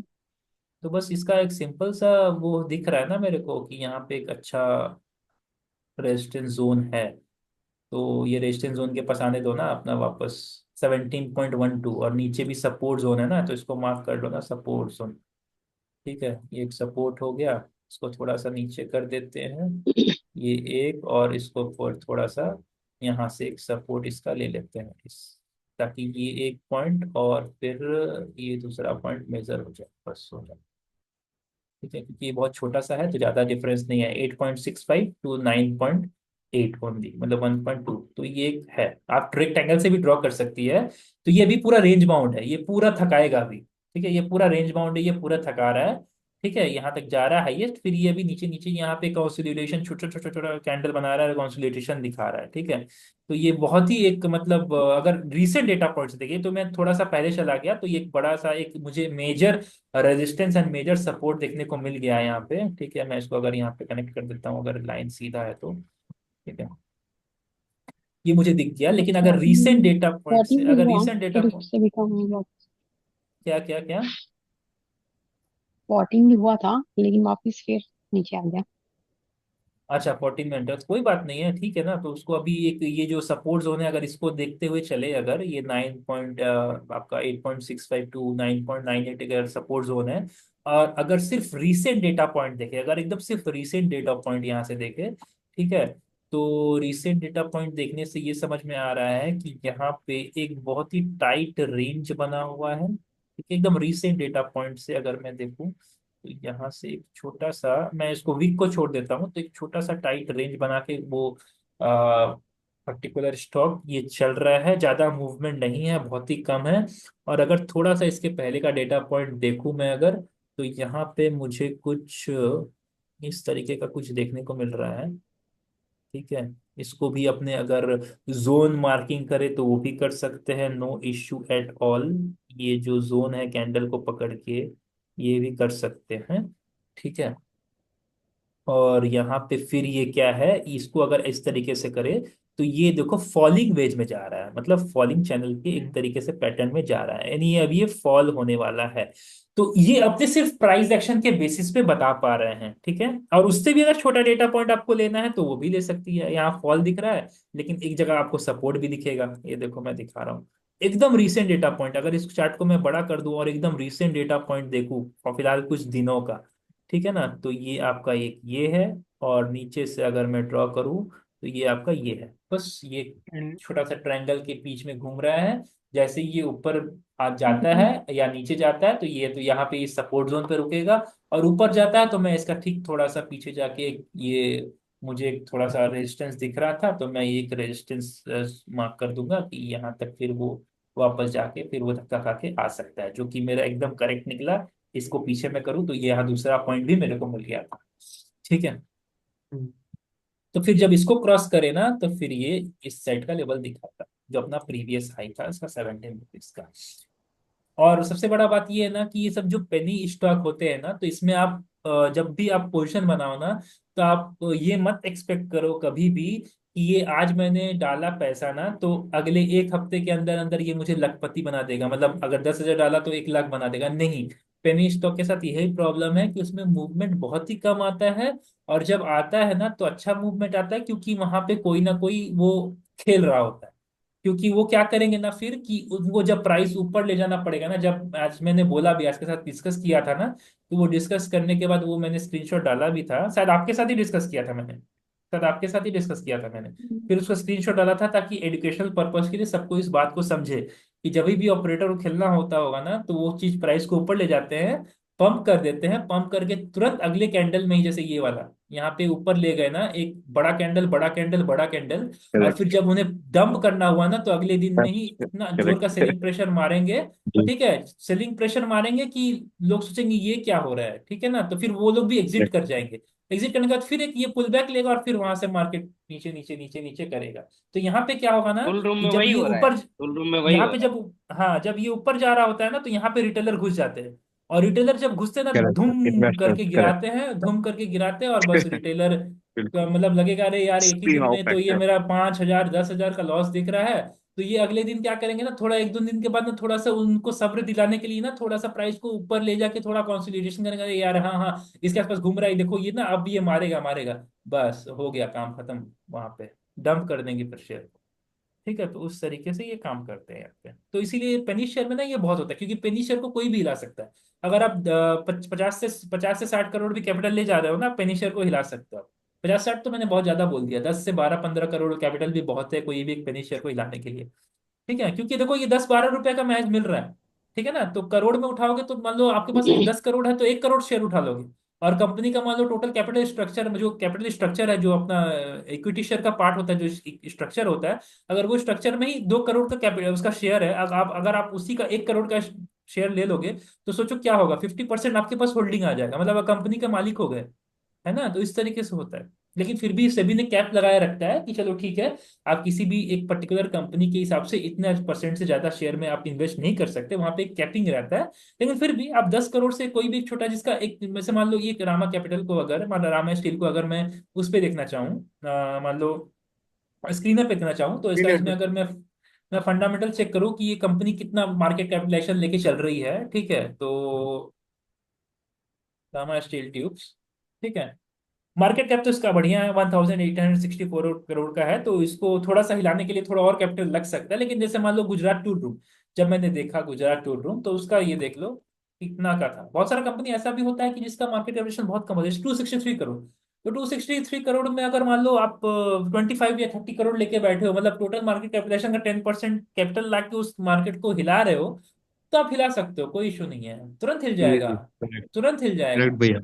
तो बस इसका एक सिंपल सा वो दिख रहा है ना मेरे को, कि यहाँ पे एक अच्छा रेजिस्टेंस जोन है। तो ये रेजिस्टेंस जोन के पास आने दो ना अपना वापस, 17.12, और नीचे भी सपोर्ट जोन है ना, तो इसको मार्क कर लो ना, सपोर्ट जोन। ठीक है, ये एक सपोर्ट हो गया, इसको थोड़ा सा नीचे कर देते हैं, ये एक, और इसको फिर थोड़ा सा यहाँ से एक सपोर्ट इसका ले लेते हैं इस, ताकि ये एक पॉइंट और फिर ये दूसरा पॉइंट मेजर हो जाए, बस हो जाए। ठीक है, क्योंकि ये बहुत छोटा सा है तो ज्यादा डिफरेंस नहीं है, 8.65 टू 9.8 ओनली, मतलब 1.2, तो ये एक है। आप रेक्टेंगल से भी ड्रॉ कर सकती है। तो ये भी पूरा रेंज बाउंड है, ये पूरा थकाएगा भी। ठीक है, ये पूरा रेंज बाउंड है, ये पूरा थका रहा है। ठीक है, यहाँ तक जा रहा है हाईएस्ट, फिर ये भी नीचे नीचे यहाँ पे कंसोलिडेशन, छोटा छोटा छोटा कैंडल बना रहा है, कंसोलिडेशन दिखा रहा है। ठीक है, तो ये बहुत ही एक मतलब अगर रीसेंट डेटा पॉइंट्स देखिए, तो मैं थोड़ा सा पहले चला गया, तो ये एक बड़ा सा एक मुझे major resistance and major support देखने को मिल गया है यहाँ पे। ठीक है, मैं इसको अगर यहाँ पे कनेक्ट कर देता हूँ, अगर लाइन सीधा है तो। ठीक है, ये मुझे दिख गया, लेकिन अगर रीसेंट डेटा पॉइंट से, 14 भी अगर हुआ, रीसेंट डेटा फिर पॉइंट, उससे भी कम हुआ। क्या क्या क्या। 14 भी हुआ था, लेकिन वापस फिर नीचे आ गया। अच्छा 14 मिनट है, तो कोई बात नहीं है, ठीक है ना। तो उसको अभी एक ये जो सपोर्ट जोन है, अगर इसको देखते हुए चले, अगर ये 8.98 अगर सपोर्ट जोन है, और अगर सिर्फ रीसेंट डेटा पॉइंट देखे, अगर एकदम सिर्फ रीसेंट डेटा पॉइंट यहाँ से देखे, ठीक है, तो रीसेंट डेटा पॉइंट देखने से ये समझ में आ रहा है कि यहाँ पे एक बहुत ही टाइट रेंज बना हुआ है। ठीक है, एकदम रीसेंट डेटा पॉइंट से अगर मैं देखूं, तो यहाँ से एक छोटा सा, मैं इसको वीक को छोड़ देता हूँ, तो एक छोटा सा टाइट रेंज बना के वो पर्टिकुलर स्टॉक ये चल रहा है, ज्यादा मूवमेंट नहीं है, बहुत ही कम है। और अगर थोड़ा सा इसके पहले का डेटा पॉइंट देखूं मैं अगर, तो यहाँ पे मुझे कुछ इस तरीके का कुछ देखने को मिल रहा है। ठीक है, इसको भी अपने अगर जोन मार्किंग करे तो वो भी कर सकते हैं, नो इश्यू एट ऑल। ये जो जोन है कैंडल को पकड़ के, ये भी कर सकते हैं, ठीक है। और यहाँ पे फिर ये क्या है, इसको अगर इस तरीके से करे तो ये देखो फॉलिंग वेज में जा रहा है, मतलब फॉलिंग चैनल के एक तरीके से पैटर्न में जा रहा है, यानी अब ये फॉल होने वाला है। तो ये अपने सिर्फ प्राइस एक्शन के बेसिस पे बता पा रहे हैं, ठीक है। और उससे भी अगर छोटा डेटा पॉइंट आपको लेना है तो वो भी ले सकती है। यहाँ फॉल दिख रहा है, लेकिन एक जगह आपको सपोर्ट भी दिखेगा, ये देखो मैं दिखा रहा हूँ। एकदम रीसेंट डेटा पॉइंट, अगर इस चार्ट को मैं बड़ा कर दूं और एकदम रीसेंट डेटा पॉइंट देखूं और फिलहाल कुछ दिनों का, ठीक है ना, तो ये आपका एक ये है। और नीचे से अगर मैं ड्रॉ करूँ तो ये आपका ये है, बस ये एंड छोटा सा ट्रायंगल के बीच में घूम रहा है। जैसे ये ऊपर आ जाता है या नीचे जाता है तो ये तो यहाँ पे इस सपोर्ट जोन पे रुकेगा, और ऊपर जाता है तो मैं इसका ठीक थोड़ा सा पीछे जाके ये, मुझे एक थोड़ा सा रेजिस्टेंस दिख रहा था तो मैं एक रेजिस्टेंस मार्क कर दूंगा कि यहाँ तक फिर वो वापस जाके फिर वो धक्का खा के आ सकता है, जो कि मेरा एकदम करेक्ट निकला। इसको पीछे में करूँ तो ये यहाँ दूसरा पॉइंट भी मेरे को मिल गया था, ठीक है। तो फिर जब इसको क्रॉस करे ना तो फिर ये इस साइड का लेवल दिखाता, जो अपना प्रीवियस हाई था इसका 17 रुपीज का। और सबसे बड़ा बात ये है ना कि ये सब जो पेनी स्टॉक होते हैं ना, तो इसमें आप जब भी आप पोजीशन बनाओ ना, तो आप ये मत एक्सपेक्ट करो कभी भी कि ये आज मैंने डाला पैसा ना तो अगले एक हफ्ते के अंदर अंदर ये मुझे लखपति बना देगा, मतलब अगर 10,000 डाला तो 1 लाख बना देगा, नहीं। पेनी स्टॉक के साथ यही प्रॉब्लम है कि उसमें मूवमेंट बहुत ही कम आता है। और जब आता है ना तो अच्छा मूवमेंट आता है, क्योंकि वहां पे कोई ना कोई वो खेल रहा होता है। क्योंकि वो क्या करेंगे ना फिर कि उनको जब प्राइस ऊपर ले जाना पड़ेगा ना, जब आज मैंने बोला भी, आज के साथ डिस्कस किया था ना, तो वो डिस्कस करने के बाद वो मैंने स्क्रीनशॉट डाला भी था, शायद आपके साथ ही डिस्कस किया था मैंने, शायद आपके साथ ही डिस्कस किया था मैंने। फिर उसका स्क्रीनशॉट डाला था ताकि एजुकेशनल पर्पज के लिए सबको इस बात को समझे कि जब भी ऑपरेटर को खेलना होता होगा ना तो वो चीज प्राइस को ऊपर ले जाते हैं, पंप कर देते हैं, पंप करके तुरंत अगले कैंडल में ही, जैसे ये वाला यहाँ पे ऊपर ले गए ना, एक बड़ा कैंडल बड़ा कैंडल बड़ा कैंडल, और फिर करेक्ट। जब उन्हें डंप करना हुआ ना तो अगले दिन में ही इतना जोर का करेक्ट। सेलिंग प्रेशर मारेंगे। जी। ठीक है, सेलिंग प्रेशर मारेंगे कि लोग सोचेंगे ये क्या हो रहा है, ठीक है ना, तो फिर वो लोग भी एग्जिट करेक्ट। कर जाएंगे। एग्जिट करने के बाद फिर एक ये पुल बैक लेगा और फिर वहां से मार्केट नीचे नीचे नीचे नीचे करेगा। तो यहाँ पे क्या होगा ना टूल रूम कि में जब वही ये हो रहा है, ऊपर, टूल रूम में वही यहाँ हो पे रहा है। जब, हाँ जब ये ऊपर जा रहा होता है ना तो यहाँ पे रिटेलर घुस जाते हैं। और रिटेलर जब घुसते हैं ना करेक्ट। धूम करके इन्वेस्टर्स। गिराते हैं, धूम करके गिराते हैं, और बस करेक्ट। रिटेलर का बिल्कुल। मतलब लगेगा अरे यार एक ही स्प्रिंग दिन हाउ में तो ये फैक्टर। मेरा 5,000 10,000 का लॉस दिख रहा है। तो ये अगले दिन क्या करेंगे ना, थोड़ा एक दो दिन के बाद ना थोड़ा सा उनको सब्र दिलाने के लिए ना थोड़ा सा प्राइस को ऊपर ले जाके थोड़ा कंसोलिडेशन करेंगे, अरे यार हाँ हाँ इसके आसपास घूम रहा है देखो ये ना, अब ये मारेगा मारेगा, बस हो गया काम खत्म, वहां पे डंप कर देंगे फिर शेयर को। ठीक है, तो उस तरीके से ये काम करते हैं यहाँ पे। तो इसीलिए पेनी शेयर में ना ये बहुत होता है, क्योंकि पेनी शेयर को कोई भी हिला सकता है। अगर आप 50 से 60 करोड़ भी कैपिटल ले जा रहे हो ना, पेनी शेयर को हिला सकते हो आप। 50 60 तो मैंने बहुत ज्यादा बोल दिया, 10 से 12 15 करोड़ कैपिटल भी बहुत है कोई भी एक पेनी शेयर को हिलाने के लिए। ठीक है, क्योंकि देखो ये 10 12 रुपए का मैच मिल रहा है, ठीक है ना, तो करोड़ में उठाओगे तो मान लो आपके पास 10 करोड़ है तो 1 करोड़ शेयर उठा लोगे। और कंपनी का मान लो टोटल कैपिटल स्ट्रक्चर, जो कैपिटल स्ट्रक्चर है, जो अपना इक्विटी शेयर का पार्ट होता है, जो स्ट्रक्चर होता है, अगर वो स्ट्रक्चर में ही 2 करोड़ का कैपिटल उसका शेयर है, अगर आप उसी का 1 करोड़ का शेयर ले लोगे, तो सोचो क्या होगा, 50% आपके पास होल्डिंग आ जाएगा, मतलब आप कंपनी का मालिक हो गए, है ना। तो इस तरीके से होता है। लेकिन फिर भी सेबी ने कैप लगाए रखता है कि चलो ठीक है, आप किसी भी एक पर्टिकुलर कंपनी के हिसाब से इतने परसेंट से ज्यादा शेयर में आप इन्वेस्ट नहीं कर सकते, वहां पे एक कैपिंग रहता है। लेकिन फिर भी आप 10 करोड़ से कोई भी एक छोटा, जिसका एक जैसे मान लो ये रामा कैपिटल को, अगर मान लो रामा स्टील को अगर मैं उस पे देखना चाहूँ, मान लो स्क्रीनर पे देखना चाहूँ, तो इसका इसमें अगर मैं फंडामेंटल चेक करूँ कि ये कंपनी कितना मार्केट कैपिटलाइजेशन लेके चल रही है, ठीक है, तो रामा स्टील ट्यूब्स, ठीक है, मार्केट कैप तो इसका बढ़िया है, 1864 करोड़ का है, तो इसको थोड़ा सा हिलाने के लिए थोड़ा और कैपिटल लग सकता है। लेकिन जैसे मान लो गुजरात टूर रूम, जब मैंने देखा गुजरात टूर रूम, तो उसका ये देख लो कितना का था। बहुत सारा कंपनी ऐसा भी होता है कि जिसका मार्केट कैपिटल बहुत कम होता है, 263 करोड़। तो 263 करोड़ में अगर मान लो आप 25 या 30 करोड़ लेके बैठे हो, मतलब टोटल मार्केट कैपिटलाइजेशन का 10% कैपिटल ला के उस मार्केट को हिला रहे हो, तो आप हिला सकते हो, कोई इशू नहीं है, तुरंत हिल जी जाएगा, जी, करेक्ट। तुरंत हिल करेक्ट जाएगा। भैया।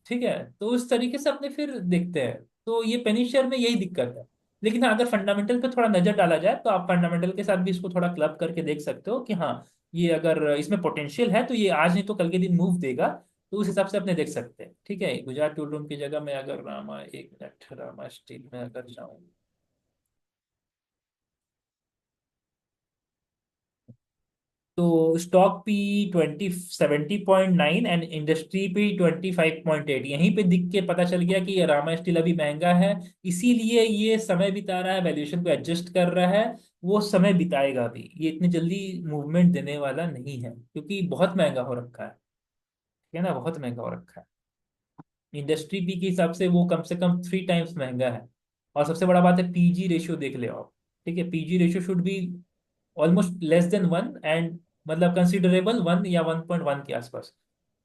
ठीक है, तो उस तरीके से अपने फिर देखते हैं। तो ये पेनी शेयर में यही दिक्कत है। लेकिन हाँ, अगर फंडामेंटल पे थोड़ा नजर डाला जाए तो आप फंडामेंटल के साथ भी इसको थोड़ा क्लब करके देख सकते हो कि हाँ, ये अगर इसमें पोटेंशियल है तो ये आज नहीं तो कल के दिन मूव देगा। तो उस हिसाब से अपने देख सकते हैं। ठीक है, गुजरात टूल रूम की जगह में अगर रामा, एक मिनट, रामा स्टील में अगर जाऊँ, तो stock P 70.9 and industry P 25.8, यहीं पे दिख के पता चल गया कि ये रामा स्टील अभी महंगा है, इसीलिए ये समय बिता रहा है, वैल्यूएशन को एडजस्ट कर रहा है। वो समय बिताएगा भी, ये इतनी जल्दी मूवमेंट देने वाला नहीं है, क्योंकि बहुत महंगा हो रखा है। ठीक है ना, बहुत महंगा हो रखा है। इंडस्ट्री पी के हिसाब से वो कम से कम 3 टाइम्स महंगा है। और सबसे बड़ा बात है, पीजी रेशियो देख ले आप। ठीक है, PG ratio should be almost less than 1, and मतलब कंसिडरेबल 1 या 1.1 के आसपास।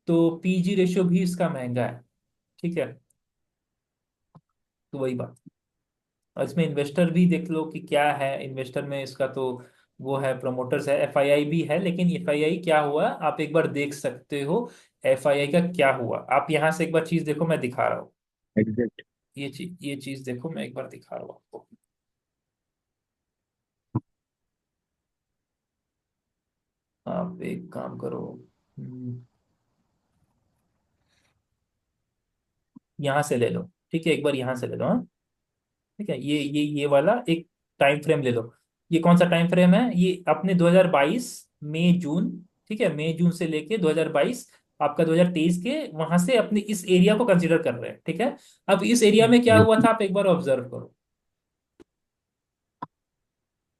तो पीजी रेशियो भी इसका महंगा है। ठीक है, तो वही बात। और इसमें इन्वेस्टर भी देख लो कि क्या है इन्वेस्टर में इसका, तो वो है प्रमोटर्स है, एफआईआई भी है, लेकिन एफआईआई क्या हुआ आप एक बार देख सकते हो। एफआईआई का क्या हुआ आप यहाँ से एक बार चीज देखो, मैं दिखा रहा हूँ। एग्जैक्ट। ये चीज देखो, मैं एक बार दिखा रहा हूँ आपको। आप एक काम करो, यहाँ से ले लो। ठीक है, एक बार यहाँ से ले लो, हाँ। ठीक है, ये वाला एक टाइम फ्रेम ले लो। ये कौन सा टाइम फ्रेम है, ये अपने 2022 मई जून। ठीक है, मई जून से लेके 2022 आपका 2023 के वहां से अपने इस एरिया को कंसीडर कर रहे हैं। ठीक है, अब इस एरिया में क्या हुआ था आप एक बार ऑब्जर्व करो।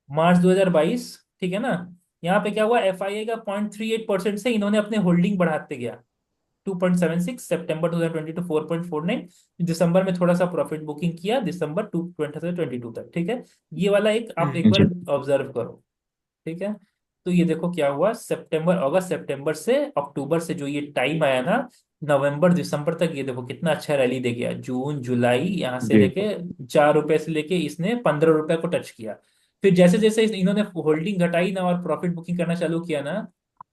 मार्च 2022, ठीक है ना। यहाँ पे क्या हुआ, एफआईआई का 0.38% से इन्होंने अपने होल्डिंग बढ़ाते गया। 2.76 सितंबर 2022 4.49, दिसंबर में थोड़ा सा प्रॉफिट बुकिंग किया, दिसंबर 2022 तक। ठीक है, ये वाला एक आप एक बार जी। ऑब्जर्व करो। ठीक है, तो ये देखो क्या हुआ, सितंबर अगस्त सितंबर से अक्टूबर से जो ये टाइम आया ना, नवंबर दिसंबर तक, ये देखो कितना अच्छा रैली दे गया। जून जुलाई यहाँ से जी। लेके 4 रुपए से लेके इसने 15 रुपए को टच किया। फिर जैसे जैसे इन्होंने होल्डिंग घटाई ना और प्रॉफिट बुकिंग करना चालू किया ना,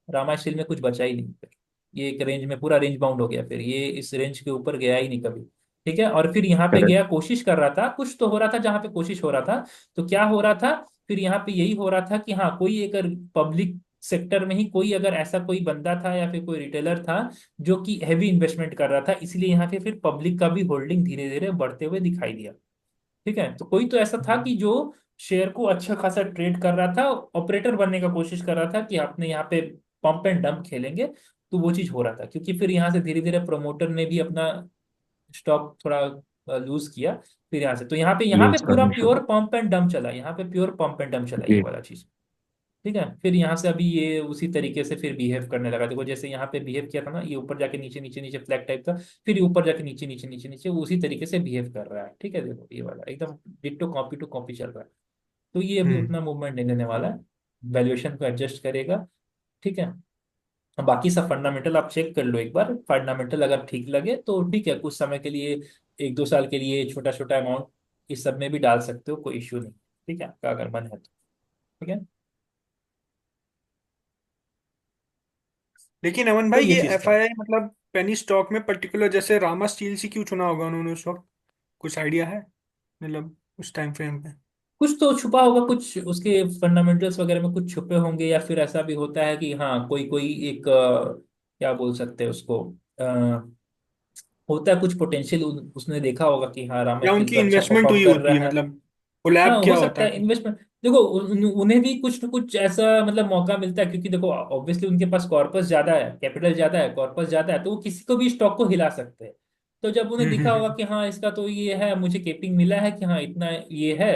रामा स्टील में कुछ बचा ही नहीं फिर। ये एक रेंज में पूरा रेंज बाउंड हो गया, फिर ये इस रेंज के ऊपर गया ही नहीं कभी। ठीक है, और फिर यहाँ पे करेक्ट। गया, कोशिश कर रहा था, कुछ तो हो रहा था जहां पे कोशिश हो रहा था। तो क्या हो रहा था, फिर यहाँ पे यही हो रहा था कि हाँ कोई अगर पब्लिक सेक्टर में ही कोई अगर ऐसा कोई बंदा था या फिर कोई रिटेलर था जो कि हैवी इन्वेस्टमेंट कर रहा था, इसलिए यहाँ पे फिर पब्लिक का भी होल्डिंग धीरे धीरे बढ़ते हुए दिखाई दिया। ठीक है, तो कोई तो ऐसा था कि जो शेयर को अच्छा खासा ट्रेड कर रहा था, ऑपरेटर बनने का कोशिश कर रहा था कि आपने यहाँ पे पंप एंड डंप खेलेंगे। तो वो चीज हो रहा था, क्योंकि फिर यहाँ से धीरे धीरे प्रमोटर ने भी अपना स्टॉक थोड़ा लूज किया। फिर यहाँ से तो यहाँ पे लूज पूरा करना शुरू। प्योर पंप एंड डंप चला, यहाँ पे प्योर पंप एंड डंप चला ये जी। वाला चीज। ठीक है, फिर यहाँ से अभी ये उसी तरीके से फिर बिहेव करने लगा। देखो जैसे यहाँ पे बिहेव किया था ना, ये ऊपर जाके नीचे नीचे नीचे फ्लैग टाइप था, फिर ये ऊपर जाके नीचे नीचे नीचे नीचे वो उसी तरीके से बिहेव कर रहा है। ठीक है, देखो ये वाला एकदम डिट्टो कॉपी टू कॉपी चल रहा है। तो ये अभी हम्म। उतना मूवमेंट नहीं देने वाला है, वैल्यूएशन को एडजस्ट करेगा। ठीक है, अब बाकी सब फंडामेंटल आप चेक कर लो एक बार, फंडामेंटल अगर ठीक लगे तो ठीक है, कुछ समय के लिए 1-2 साल के लिए छोटा छोटा अमाउंट इस सब में भी डाल सकते हो, कोई इश्यू नहीं। ठीक है, आपका अगर मन है तो। ठीक है, लेकिन अमन तो भाई, ये ये चीज था। एफआईआई मतलब पेनी स्टॉक में पर्टिकुलर जैसे रामा स्टील से क्यों चुना होगा उन्होंने उस वक्त? कुछ आइडिया है मतलब उस टाइम फ्रेम पे? कुछ तो छुपा होगा, कुछ उसके फंडामेंटल्स वगैरह में कुछ छुपे होंगे, या फिर ऐसा भी होता है कि हाँ कोई कोई एक क्या बोल सकते हैं उसको, होता है कुछ पोटेंशियल उसने देखा होगा कि हाँ रामा या स्टील उनकी तो अच्छा इन्वेस्टमेंट परफॉर्म हुई कर होती रहा है है। मतलब हाँ कोलैब हो क्या सकता होता है है कि? इन्वेस्टमेंट। देखो उन्हें भी कुछ न कुछ ऐसा मतलब मौका मिलता है, क्योंकि देखो ऑब्वियसली उनके पास कॉर्पस ज्यादा है, कैपिटल ज्यादा है, कॉर्पस ज्यादा है, तो वो किसी को भी स्टॉक को हिला सकते हैं। तो जब उन्हें दिखा होगा हम्म। कि हाँ इसका तो ये है, मुझे केपिंग मिला है कि हाँ इतना ये है,